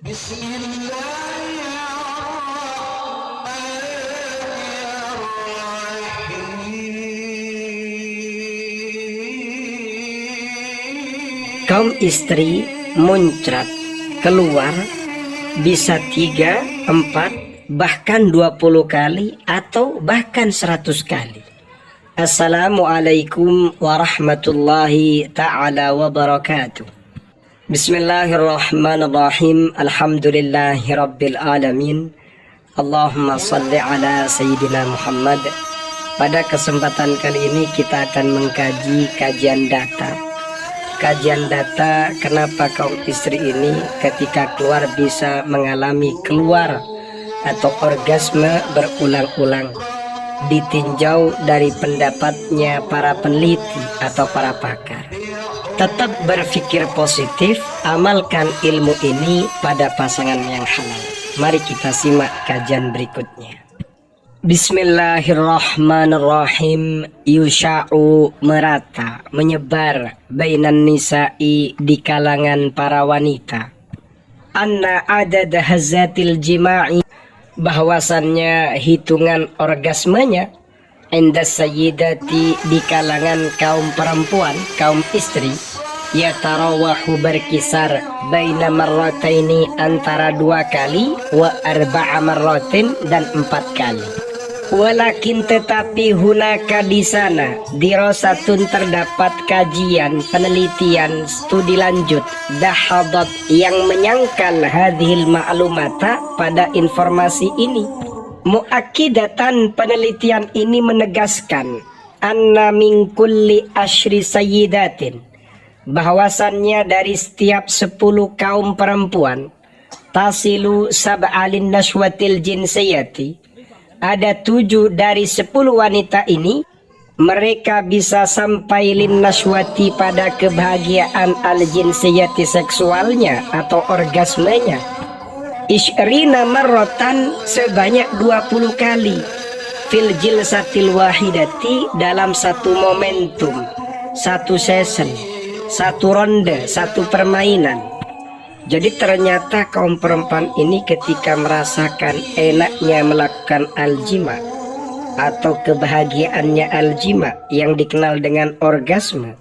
Kaum istri muncrat keluar bisa 3, 4, bahkan 20 kali atau bahkan 100 kali. Assalamualaikum warahmatullahi ta'ala wabarakatuh. Bismillahirrahmanirrahim. Alhamdulillahi rabbil alamin. Allahumma salli ala Sayyidina Muhammad. Pada kesempatan kali ini kita akan mengkaji kajian data. Kajian data kenapa kaum istri ini ketika keluar bisa mengalami keluar atau orgasme berulang-ulang, ditinjau dari pendapatnya para peneliti atau para pakar. Tetap berpikir positif, amalkan ilmu ini pada pasangan yang halal. Mari kita simak kajian berikutnya. Bismillahirrahmanirrahim. Yusha'u, merata, menyebar, bainan nisa'i, di kalangan para wanita, anna adad hazatil jima'i, bahwasannya hitungan orgasmenya, inda sayyidati, di kalangan kaum perempuan, kaum istri, yatarawahu, berkisar, baina marrataini, antara 2 kali, wa arba'a marratin, dan 4 kali. Walakin, tetapi, hunaka, di sana, dirosatun, terdapat kajian, penelitian, studi lanjut, dahadat, yang menyangkal hadhil ma'lumata, pada informasi ini. Mu'akidatan, penelitian ini menegaskan, anna min kulli asyri sayyidatin, bahwasannya dari setiap 10 kaum perempuan, tasilu sab'alin nashwatil jinsiyati, ada 7 dari 10 wanita ini, mereka bisa sampai lin nashwati, pada kebahagiaan al jinsiyati, seksualnya atau orgasmenya, isyrina marrotan, sebanyak 20 kali, fil jilsatil wahidati, dalam satu momentum, satu season, satu ronde, satu permainan. Jadi ternyata kaum perempuan ini ketika merasakan enaknya melakukan aljima atau kebahagiaannya aljima yang dikenal dengan orgasme,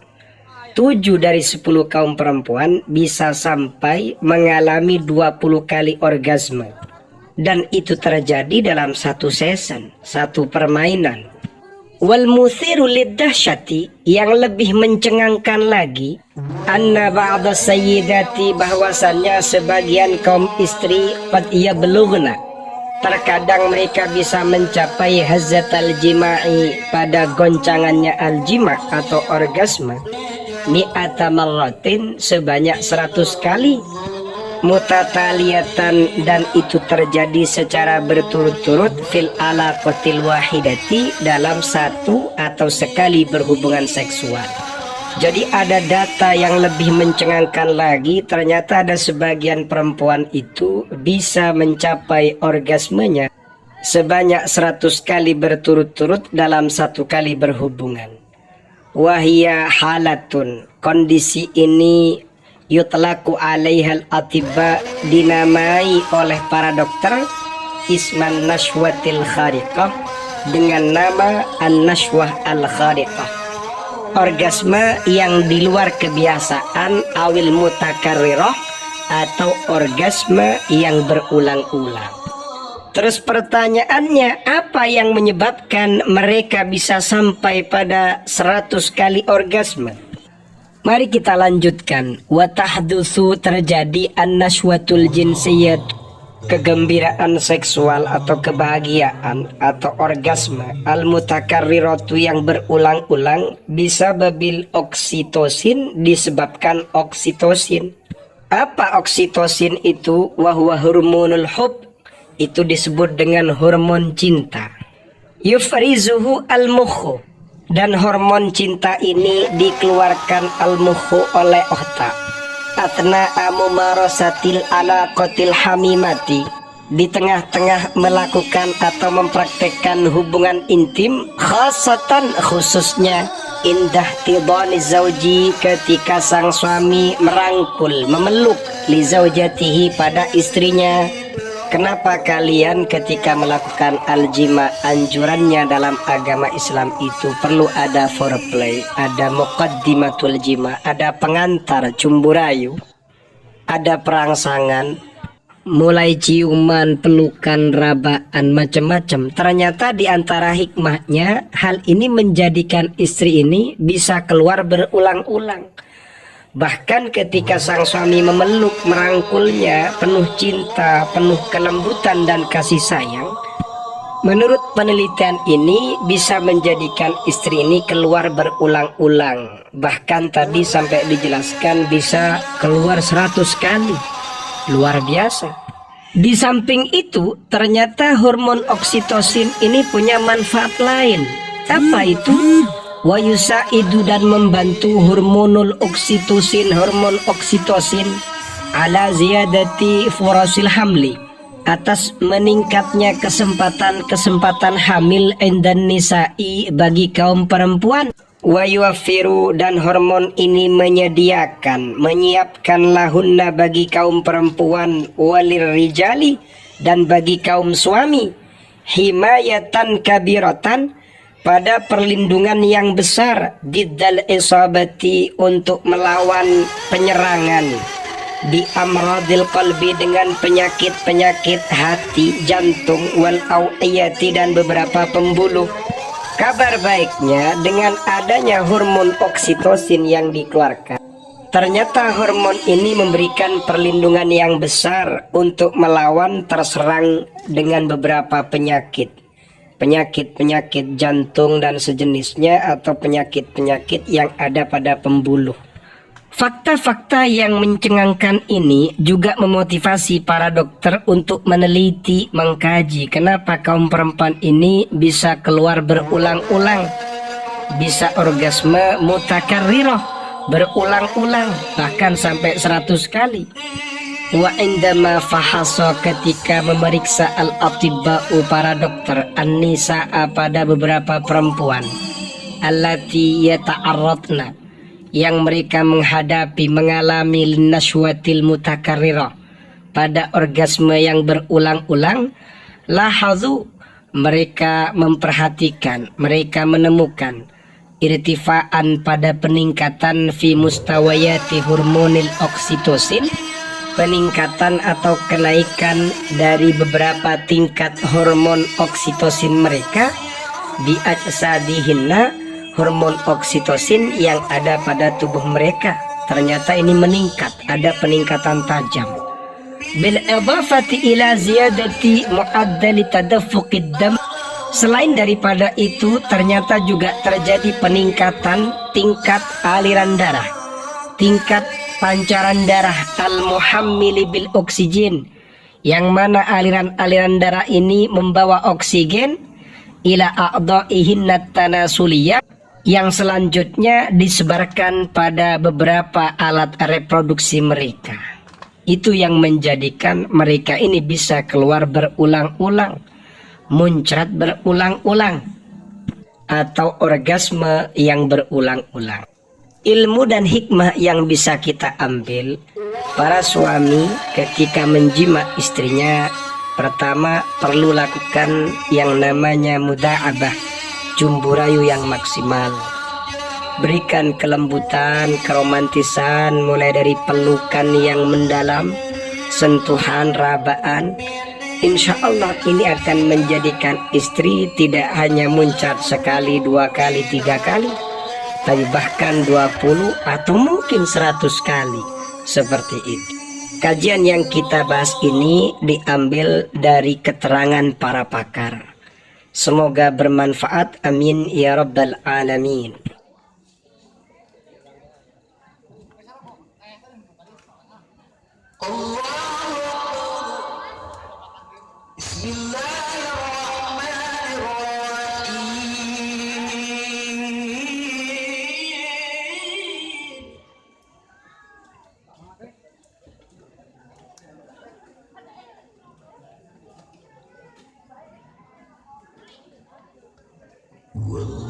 7 dari 10 kaum perempuan bisa sampai mengalami 20 kali orgasme. Dan itu terjadi dalam satu season, satu permainan. Wal muthiru liddahsyati, yang lebih mencengangkan lagi, anna ba'da sayyidati, bahwasannya sebagian kaum istri, qad yablugna, terkadang mereka bisa mencapai hazzatal jima'i, pada goncangannya aljima atau orgasme, mi'ata marratin, sebanyak 100 kali, mutataliyatan, dan itu terjadi secara berturut-turut, fil alaqatil wahidati, dalam satu atau sekali berhubungan seksual. Jadi ada data yang lebih mencengangkan lagi, ternyata ada sebagian perempuan itu bisa mencapai orgasmenya sebanyak 100 kali berturut-turut dalam satu kali berhubungan. Wahia halatun, kondisi ini, yutlaku alaihal atibba, dinamai oleh para dokter, isman nashwatil khariqah, dengan nama an-nashwah al-khariqah, orgasme yang di luar kebiasaan, awil mutakarrirah, atau orgasme yang berulang-ulang. Terus pertanyaannya, apa yang menyebabkan mereka bisa sampai pada 100 kali orgasme? Mari kita lanjutkan. Wa tahdutsu, terjadi an-nashwatul jinsiyat, kegembiraan seksual atau kebahagiaan atau orgasme, al-mutakarriratu, yang berulang-ulang, bisa babil oksitosin, disebabkan oksitosin. Apa oksitosin itu? Wa huwa hormonul hub, itu disebut dengan hormon cinta. Yufrizuhu al-mukhu, dan hormon cinta ini dikeluarkan al-mukhu oleh otak. Atna amumarasatil alaqatil hamimati, di tengah-tengah melakukan atau mempraktekkan hubungan intim, khasatan, khususnya, indah tidani zauji, ketika sang suami merangkul, memeluk li zaujatihi, pada istrinya. Kenapa kalian ketika melakukan aljima, anjurannya dalam agama Islam itu perlu ada foreplay, ada muqaddimatul jima, ada pengantar cumburayu, ada perangsangan, mulai ciuman, pelukan, rabaan, macam-macam. Ternyata di antara hikmahnya, hal ini menjadikan istri ini bisa keluar berulang-ulang. Bahkan ketika sang suami memeluk, merangkulnya penuh cinta, penuh kelembutan dan kasih sayang, menurut penelitian ini bisa menjadikan istri ini keluar berulang-ulang. Bahkan tadi sampai dijelaskan bisa keluar 100 kali. Luar biasa. Di samping itu, ternyata hormon oksitosin ini punya manfaat lain. Apa itu? Wa yusaidu, dan membantu hormonul oksitosin, hormon oksitosin ala ziyadati furasil hamli, atas meningkatnya kesempatan hamil endan nisa'i, bagi kaum perempuan. Wa yuwaffiru, dan hormon ini menyiapkan lahunna, bagi kaum perempuan, walir rijali, dan bagi kaum suami, himayatan kabiratan, pada perlindungan yang besar, diddal isabati, untuk melawan penyerangan, di amradil qalbi, dengan penyakit-penyakit hati, jantung, wal awiyati, dan beberapa pembuluh. Kabar baiknya, dengan adanya hormon oksitosin yang dikeluarkan, ternyata hormon ini memberikan perlindungan yang besar untuk melawan terserang dengan beberapa penyakit jantung dan sejenisnya, atau penyakit-penyakit yang ada pada pembuluh. Fakta-fakta yang mencengangkan ini juga memotivasi para dokter untuk meneliti, mengkaji kenapa kaum perempuan ini bisa keluar berulang-ulang, bisa orgasme mutakarrirah, berulang-ulang, bahkan sampai 100 kali. Wa indama fahasa, ketika memeriksa al-atibba'u, para dokter, an-nisa'a, pada beberapa perempuan, allati yata'arradna, yang mereka mengalami linashwatil mutakarrirah, pada orgasme yang berulang-ulang, lahazu, mereka memperhatikan, mereka menemukan irtifaan, pada peningkatan fi mustawayati hormonil oksitosin, peningkatan atau kenaikan dari beberapa tingkat hormon oksitosin mereka, di ajsadihinna, hormon oksitosin yang ada pada tubuh mereka. Ternyata ini meningkat, ada peningkatan tajam. Bil idafati ila ziyadati mu'addali tadaffuqid dam. Selain daripada itu, ternyata juga terjadi peningkatan tingkat aliran darah, tingkat pancaran darah, al-muhammili bil oksigen, yang mana aliran-aliran darah ini membawa oksigen ila a'dha'ihinna tanasuliyah, yang selanjutnya disebarkan pada beberapa alat reproduksi mereka. Itu yang menjadikan mereka ini bisa keluar berulang-ulang, muncrat berulang-ulang, atau orgasme yang berulang-ulang. Ilmu dan hikmah yang bisa kita ambil, para suami ketika menjima istrinya, pertama perlu lakukan yang namanya muda'abah, cumburayu yang maksimal. Berikan kelembutan, keromantisan, mulai dari pelukan yang mendalam, sentuhan, rabaan. Insya Allah ini akan menjadikan istri tidak hanya muncat sekali, 2 kali, 3 kali, tapi bahkan 20 atau mungkin 100 kali, seperti itu. Kajian yang kita bahas ini diambil dari keterangan para pakar. Semoga bermanfaat, amin ya rabbal alamin. Bismillahirrahmanirrahim.